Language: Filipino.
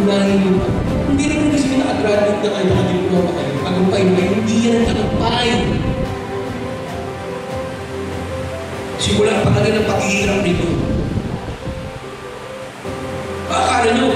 unahin nyo pa. Hindi rin kasi naka-graduate na kayo, naka-diploma kayo, tagumpay na kayo, hindi yan ang tagumpay. Simula pa na rin ang paghihirap nito. Akala nyo,